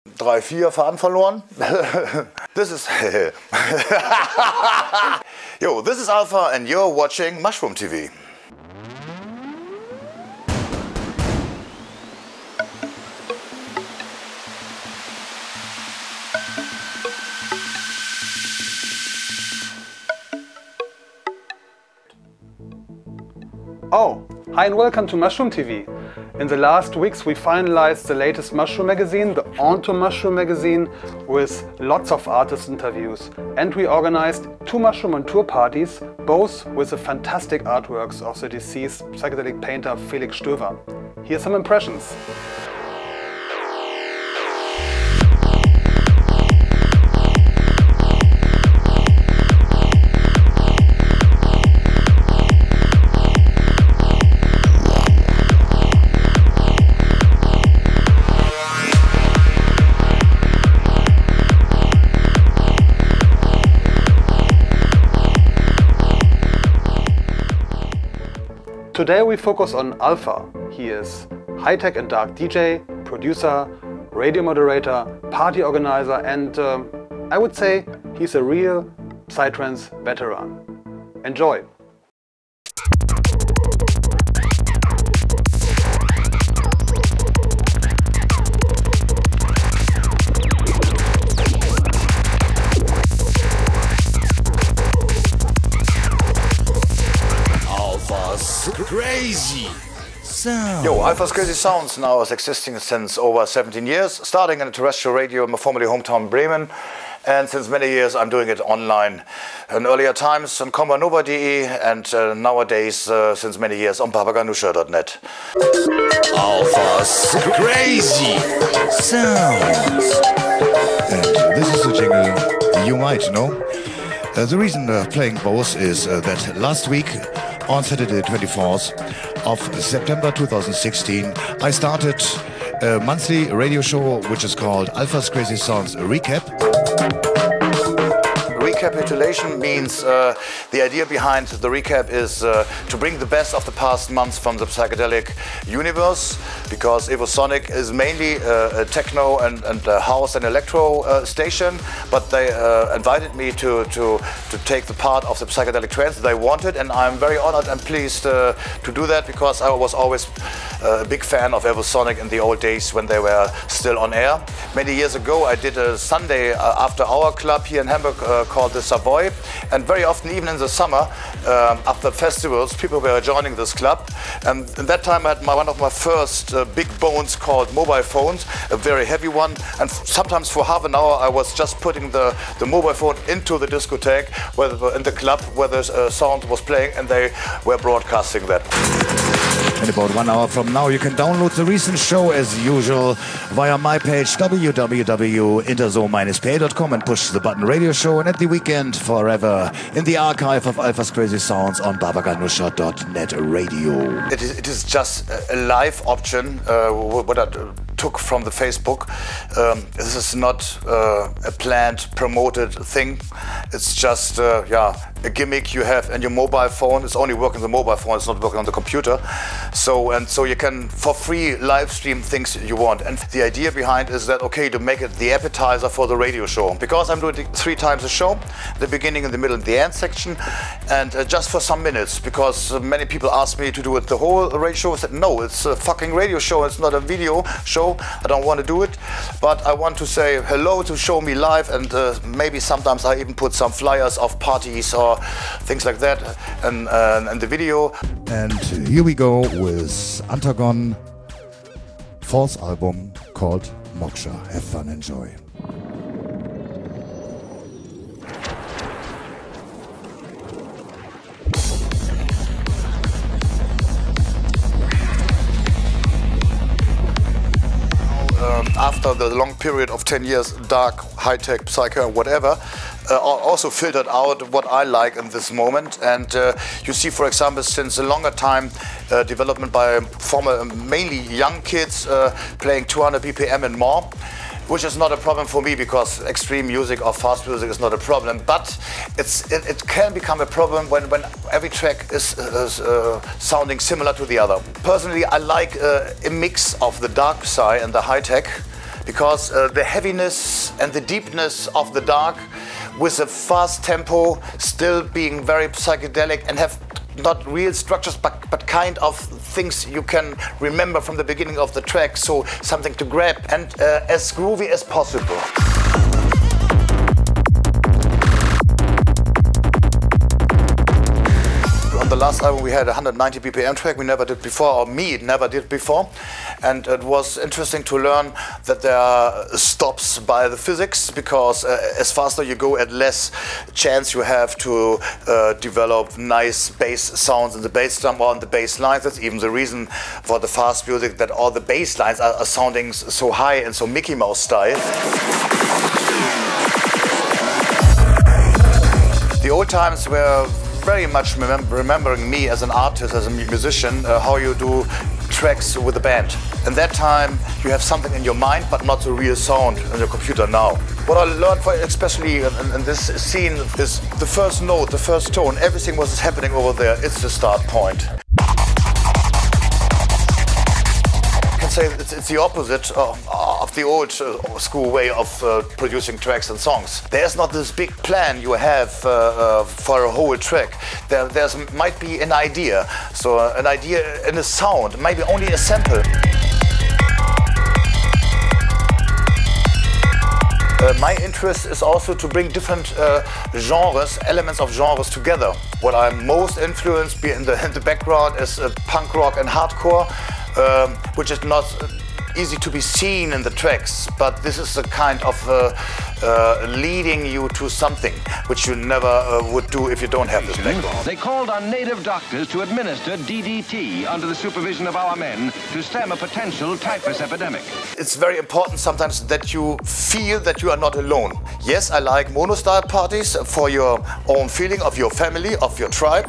3, 4 Faden verloren. This is Yo, this is Alpha and you're watching Mushroom TV. Oh, hi and welcome to Mushroom TV. In the last weeks we finalized the latest mushroom magazine, the Onto Mushroom magazine, with lots of artist interviews. And we organized 2 mushroom on tour parties, both with the fantastic artworks of the deceased psychedelic painter Felix Stöver. Here's some impressions. Today we focus on Alpha. He is high-tech and dark DJ, producer, radio moderator, party organizer, and I would say he's a real psytrance veteran. Enjoy! Crazy sounds. Yo, Alpha's Crazy Sounds now is existing since over 17 years, starting in terrestrial radio in my formerly hometown Bremen, and since many years I'm doing it online. In earlier times on mushroom.tv and nowadays since many years on papaganusha.net. Alpha's Crazy Sounds. And this is the jingle you might know. The reason playing both is that last week, on Saturday 24th of September 2016, I started a monthly radio show which is called Alpha's Crazy Sounds Recap. Recapitulation means the idea behind the recap is to bring the best of the past months from the psychedelic universe, because Evosonic is mainly a techno and house and electro station, but they invited me to take the part of the psychedelic trance they wanted, and I'm very honored and pleased to do that, because I was always a big fan of Evosonic in the old days when they were still on air. Many years ago I did a Sunday after hour club here in Hamburg called the Savoy, and very often even in the summer after festivals people were joining this club, and at that time I had one of my first big bones called mobile phones, a very heavy one, and sometimes for half an hour I was just putting the mobile phone into the discotheque in the club where the sound was playing, and they were broadcasting that. In about 1 hour from now, you can download the recent show as usual via my page www.interzone-pa.com and push the button radio show, and at the weekend forever in the archive of Alpha's Crazy Sounds on papaganusha.net radio. It is just a live option, what I took from the Facebook. This is not a planned, promoted thing. It's just yeah, a gimmick you have in your mobile phone. It's only working on the mobile phone, it's not working on the computer. So you can for free live stream things you want. And the idea behind is that, okay, to make it the appetizer for the radio show. Because I'm doing it 3 times a show, the beginning, in the middle, and the end section, and just for some minutes, because many people ask me to do it the whole radio show. I said, no, it's a fucking radio show, it's not a video show. I don't want to do it, but I want to say hello, to show me live, and maybe sometimes I even put some flyers of parties or things like that and the video. And here we go with Antagon, 4th album called Moksha. Have fun, enjoy. After the long period of 10 years, dark, high-tech, psycho, whatever, also filtered out what I like in this moment. And you see, for example, since a longer time, development by former, mainly young kids playing 200 BPM and more, which is not a problem for me, because extreme music or fast music is not a problem. But it can become a problem when every track is sounding similar to the other. Personally, I like a mix of the DarkPsy and the high-tech, because the heaviness and the deepness of the dark with a fast tempo, still being very psychedelic and have not real structures, but kind of things you can remember from the beginning of the track, so something to grab, and as groovy as possible. On the last album we had a 190 BPM track we never did before, or me never did before, and it was interesting to learn that there are stops by the physics, because as faster you go, at less chance you have to develop nice bass sounds in the bass drum or on the bass lines. That's even the reason for the fast music, that all the bass lines are sounding so high and so Mickey Mouse style. The old times were very much remembering me as an artist, as a musician, how you do tracks with a band. In that time you have something in your mind, but not the real sound in your computer now. What I learned, especially in this scene, is the first note, the first tone, everything what is happening over there, it's the start point. Say it's the opposite of the old school way of producing tracks and songs. There's not this big plan you have for a whole track. There might be an idea, so an idea in a sound, maybe only a sample. My interest is also to bring different genres, elements of genres together. What I'm most influenced in the background is punk rock and hardcore, which is not easy to be seen in the tracks, but this is a kind of leading you to something which you never would do if you don't have this background. They called on native doctors to administer DDT under the supervision of our men to stem a potential typhus epidemic. It's very important sometimes that you feel that you are not alone. Yes, I like mono-style parties for your own feeling of your family, of your tribe.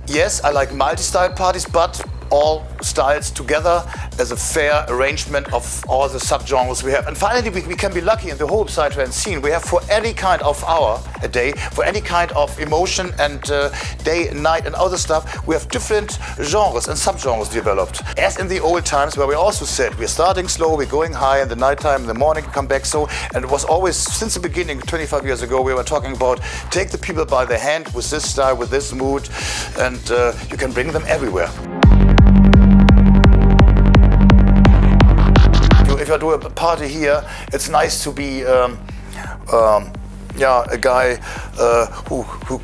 Yes, I like multi-style parties, but all styles together as a fair arrangement of all the subgenres we have. And finally, we can be lucky in the whole psytrance scene. We have for any kind of hour a day, for any kind of emotion and day, night and other stuff, we have different genres and subgenres developed. As in the old times, where we also said we're starting slow, we're going high in the nighttime, in the morning we come back so. And it was always, since the beginning, 25 years ago, we were talking about take the people by the hand with this style, with this mood, and you can bring them everywhere. If I do a party here, it's nice to be yeah, a guy who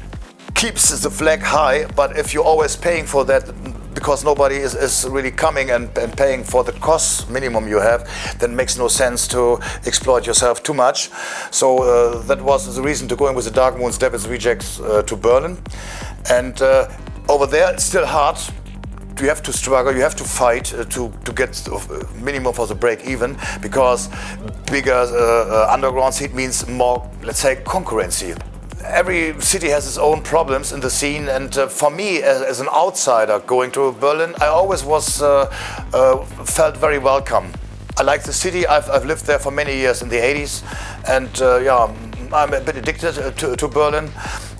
keeps the flag high, but if you're always paying for that because nobody is really coming and paying for the cost minimum you have, then it makes no sense to exploit yourself too much. So that was the reason to going with the Dark Moon's Devil's Rejects to Berlin. And over there it's still hard. You have to struggle, you have to fight to get minimum for the break even, because bigger underground scene means more, let's say, concurrency. Every city has its own problems in the scene, and for me as an outsider going to Berlin, I always was felt very welcome. I like the city, I've lived there for many years in the 80s, and yeah, I'm a bit addicted to Berlin,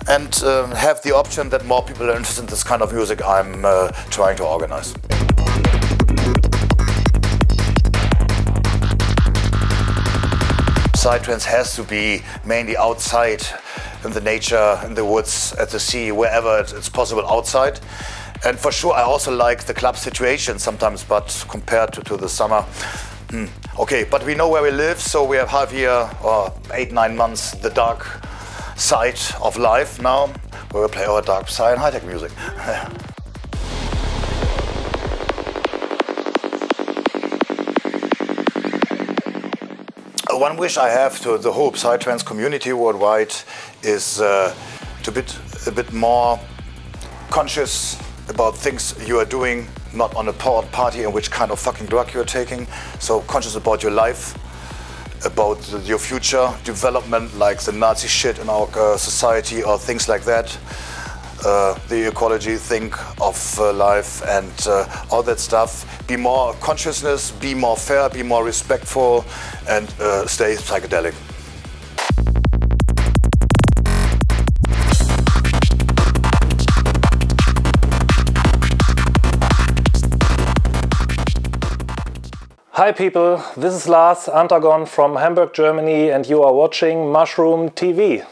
and have the option that more people are interested in this kind of music I'm trying to organize. Psytrance has to be mainly outside, in the nature, in the woods, at the sea, wherever it's possible outside. And for sure I also like the club situation sometimes, but compared to the summer, okay, but we know where we live, so we have half year or 8-9 months the dark side of life now, where we play our DarkPsy and high-tech music. One wish I have to the whole psytrance community worldwide is to be a bit more conscious about things you are doing, not on a party and which kind of fucking drug you're taking. So conscious about your life, about your future development, like the Nazi shit in our society or things like that. The ecology, think of life and all that stuff. Be more consciousness, be more fair, be more respectful, and stay psychedelic. Hi people, this is Lars Antagon from Hamburg, Germany, and you are watching Mushroom TV.